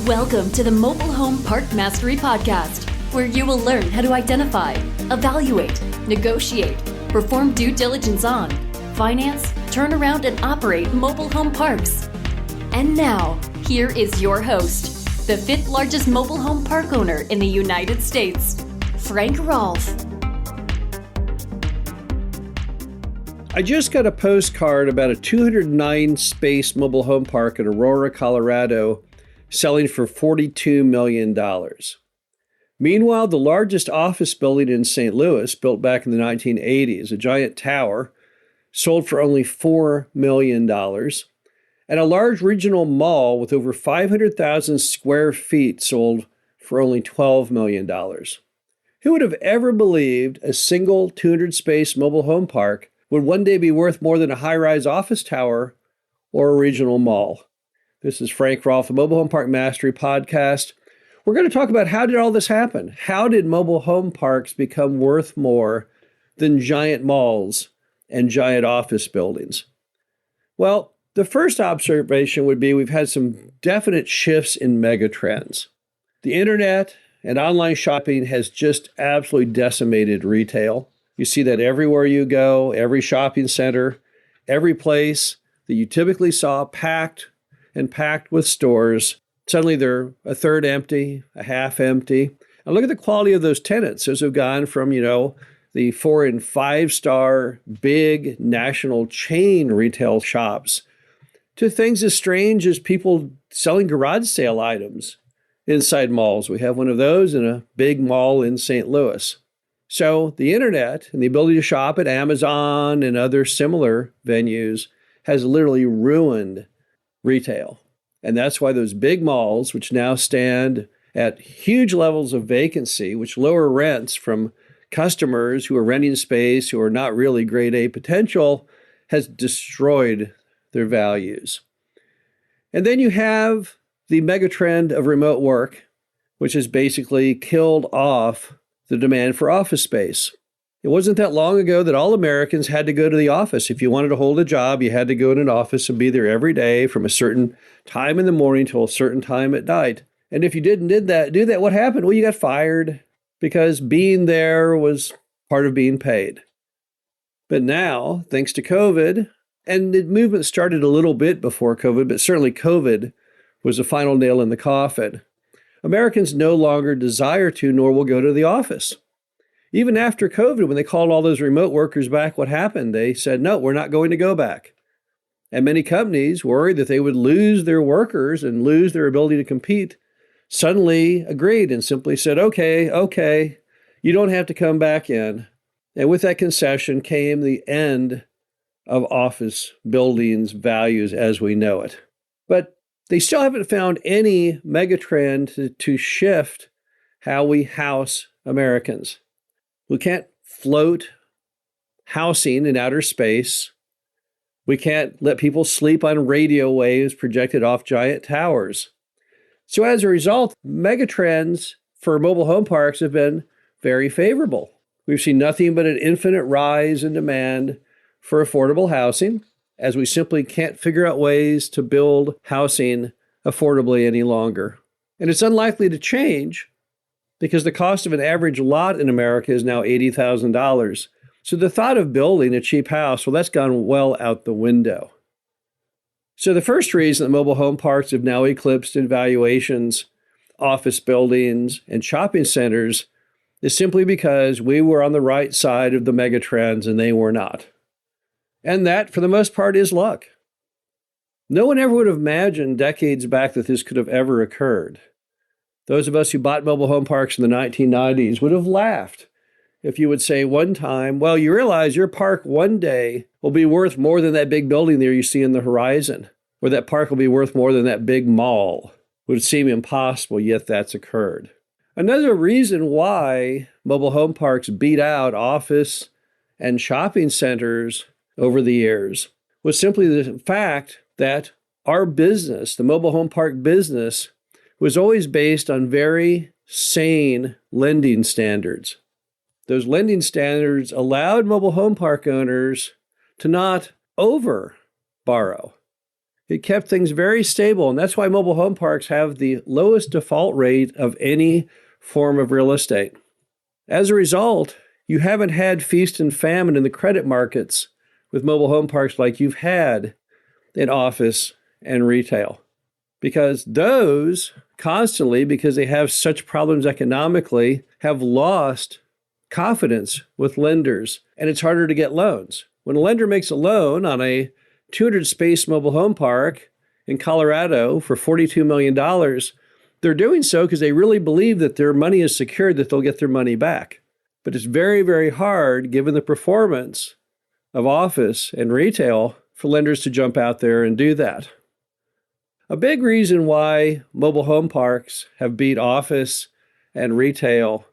Welcome to the Mobile Home Park Mastery Podcast, where you will learn how to identify, evaluate, negotiate, perform due diligence on, finance, turn around, and operate mobile home parks. And now, here is your host, the fifth largest mobile home park owner in the United States, Frank Rolfe. I just got a postcard about a 209-space mobile home park in Aurora, Colorado, selling for $42 million. Meanwhile, the largest office building in St. Louis, built back in the 1980s, a giant tower, sold for only $4 million. And a large regional mall with over 500,000 square feet sold for only $12 million. Who would have ever believed a single 200-space mobile home park would one day be worth more than a high-rise office tower or a regional mall? This is Frank Rolfe, the Mobile Home Park Mastery Podcast. We're going to talk about how did all this happen? How did mobile home parks become worth more than giant malls and giant office buildings? Well, the first observation would be we've had some definite shifts in megatrends. The internet and online shopping has just absolutely decimated retail. You see that everywhere you go, every shopping center, every place that you typically saw packed with stores. Suddenly they're a third empty, a half empty. And look at the quality of those tenants. Those have gone from, the 4- and 5-star big national chain retail shops to things as strange as people selling garage sale items inside malls. We have one of those in a big mall in St. Louis. So the internet and the ability to shop at Amazon and other similar venues has literally ruined retail. And that's why those big malls, which now stand at huge levels of vacancy, which lower rents from customers who are renting space, who are not really grade A potential, has destroyed their values. And then you have the megatrend of remote work, which has basically killed off the demand for office space. It wasn't that long ago that all Americans had to go to the office. If you wanted to hold a job, you had to go to an office and be there every day from a certain time in the morning till a certain time at night. And if you didn't do that, what happened? Well, you got fired because being there was part of being paid. But now, thanks to COVID, and the movement started a little bit before COVID, but certainly COVID was the final nail in the coffin. Americans no longer desire to nor will go to the office. Even after COVID, when they called all those remote workers back, what happened? They said, no, we're not going to go back. And many companies, worried that they would lose their workers and lose their ability to compete, suddenly agreed and simply said, okay, you don't have to come back in. And with that concession came the end of office buildings values as we know it. But they still haven't found any megatrend to shift how we house Americans. We can't float housing in outer space. We can't let people sleep on radio waves projected off giant towers. So as a result, megatrends for mobile home parks have been very favorable. We've seen nothing but an infinite rise in demand for affordable housing, as we simply can't figure out ways to build housing affordably any longer. And it's unlikely to change because the cost of an average lot in America is now $80,000. So the thought of building a cheap house, well, that's gone well out the window. So the first reason that mobile home parks have now eclipsed in valuations, office buildings, and shopping centers is simply because we were on the right side of the megatrends and they were not. And that, for the most part, is luck. No one ever would have imagined decades back that this could have ever occurred. Those of us who bought mobile home parks in the 1990s would have laughed if you would say one time, well, you realize your park one day will be worth more than that big building there you see in the horizon, or that park will be worth more than that big mall. It would seem impossible, yet that's occurred. Another reason why mobile home parks beat out office and shopping centers over the years was simply the fact that our business, the mobile home park business, was always based on very sane lending standards. Those lending standards allowed mobile home park owners to not over borrow. It kept things very stable, and that's why mobile home parks have the lowest default rate of any form of real estate. As a result, you haven't had feast and famine in the credit markets with mobile home parks like you've had in office and retail. Because those constantly, because they have such problems economically, have lost confidence with lenders, and it's harder to get loans. When a lender makes a loan on a 200 space mobile home park in Colorado for $42 million, they're doing so because they really believe that their money is secured, that they'll get their money back. But it's very, very hard, given the performance of office and retail, for lenders to jump out there and do that. A big reason why mobile home parks have beat office and retail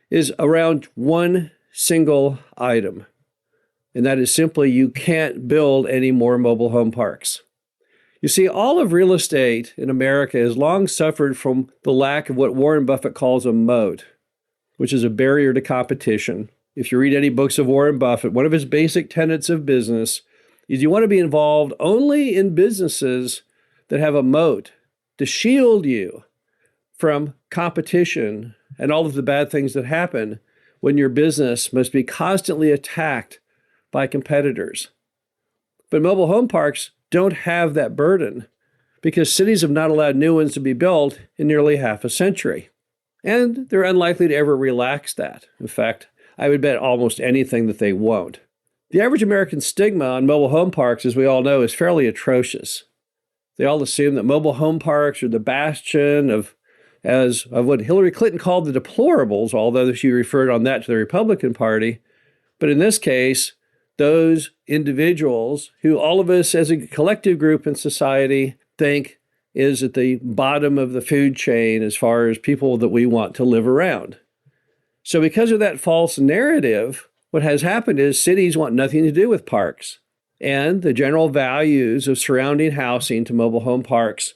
is around one single item. And that is simply you can't build any more mobile home parks. You see, all of real estate in America has long suffered from the lack of what Warren Buffett calls a moat, which is a barrier to competition. If you read any books of Warren Buffett, one of his basic tenets of business is you want to be involved only in businesses that have a moat to shield you from competition and all of the bad things that happen when your business must be constantly attacked by competitors. But mobile home parks don't have that burden because cities have not allowed new ones to be built in nearly half a century. And they're unlikely to ever relax that. In fact, I would bet almost anything that they won't. The average American stigma on mobile home parks, as we all know, is fairly atrocious. They all assume that mobile home parks are the bastion of what Hillary Clinton called the deplorables, although she referred on that to the Republican Party. But in this case, those individuals who all of us as a collective group in society think is at the bottom of the food chain as far as people that we want to live around. So because of that false narrative, what has happened is cities want nothing to do with parks. And the general values of surrounding housing to mobile home parks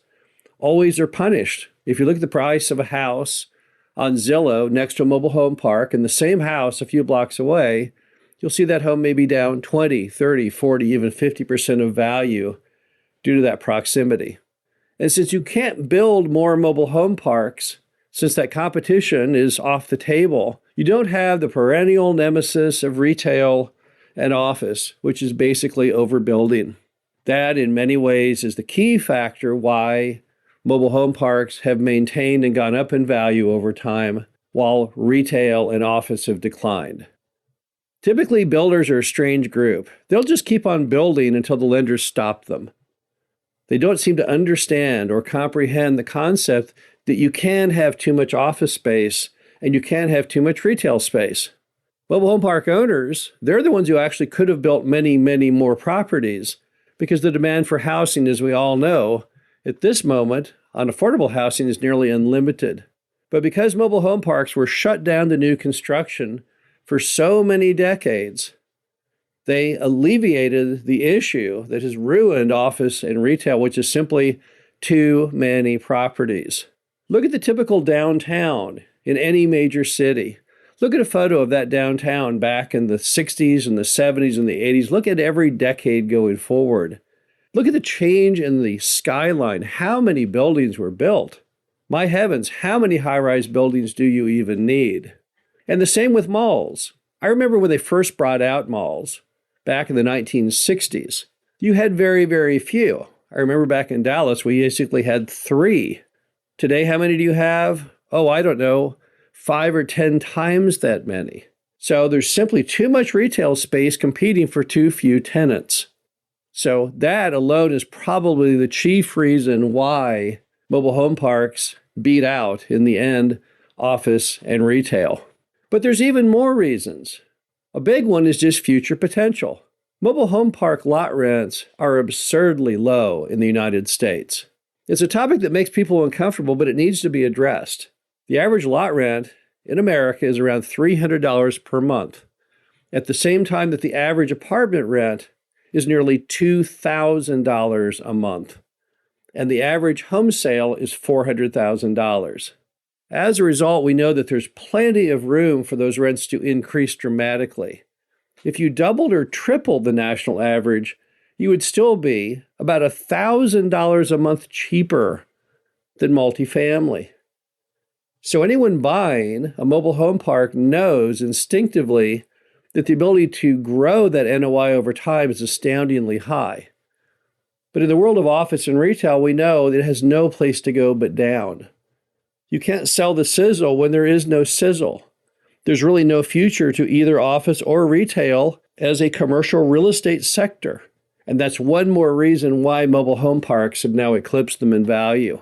always are punished. If you look at the price of a house on Zillow next to a mobile home park and the same house a few blocks away, you'll see that home may be down 20, 30, 40, even 50% of value due to that proximity. And since you can't build more mobile home parks, since that competition is off the table, you don't have the perennial nemesis of retail and office, which is basically overbuilding. That, in many ways, is the key factor why mobile home parks have maintained and gone up in value over time, while retail and office have declined. Typically, builders are a strange group. They'll just keep on building until the lenders stop them. They don't seem to understand or comprehend the concept that you can have too much office space and you can have too much retail space. Mobile home park owners, they're the ones who actually could have built many, many more properties because the demand for housing, as we all know, at this moment on affordable housing is nearly unlimited. But because mobile home parks were shut down to new construction for so many decades, they alleviated the issue that has ruined office and retail, which is simply too many properties. Look at the typical downtown in any major city. Look at a photo of that downtown back in the 60s and the 70s and the 80s. Look at every decade going forward. Look at the change in the skyline. How many buildings were built? My heavens, how many high-rise buildings do you even need? And the same with malls. I remember when they first brought out malls back in the 1960s. You had very, very few. I remember back in Dallas, we basically had 3. Today, how many do you have? Oh, I don't know. 5 or 10 times that many. So there's simply too much retail space competing for too few tenants. So that alone is probably the chief reason why mobile home parks beat out, in the end, office and retail. But there's even more reasons. A big one is just future potential. Mobile home park lot rents are absurdly low in the United States. It's a topic that makes people uncomfortable, but it needs to be addressed. The average lot rent in America is around $300 per month, at the same time that the average apartment rent is nearly $2,000 a month, and the average home sale is $400,000. As a result, we know that there's plenty of room for those rents to increase dramatically. If you doubled or tripled the national average, you would still be about $1,000 a month cheaper than multifamily. So anyone buying a mobile home park knows instinctively that the ability to grow that NOI over time is astoundingly high. But in the world of office and retail, we know that it has no place to go but down. You can't sell the sizzle when there is no sizzle. There's really no future to either office or retail as a commercial real estate sector. And that's one more reason why mobile home parks have now eclipsed them in value.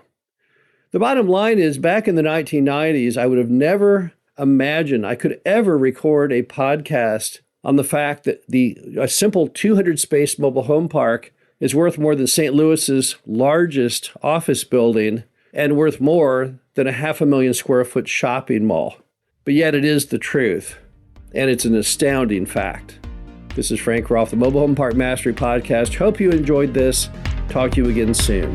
The bottom line is, back in the 1990s, I would have never imagined I could ever record a podcast on the fact that a simple 200-space mobile home park is worth more than St. Louis's largest office building and worth more than a 500,000 square foot shopping mall. But yet it is the truth, and it's an astounding fact. This is Frank Rolfe, the Mobile Home Park Mastery Podcast. Hope you enjoyed this. Talk to you again soon.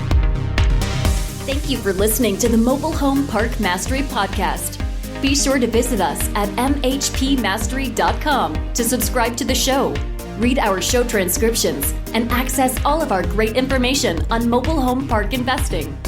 Thank you for listening to the Mobile Home Park Mastery Podcast. Be sure to visit us at mhpmastery.com to subscribe to the show, read our show transcriptions, and access all of our great information on mobile home park investing.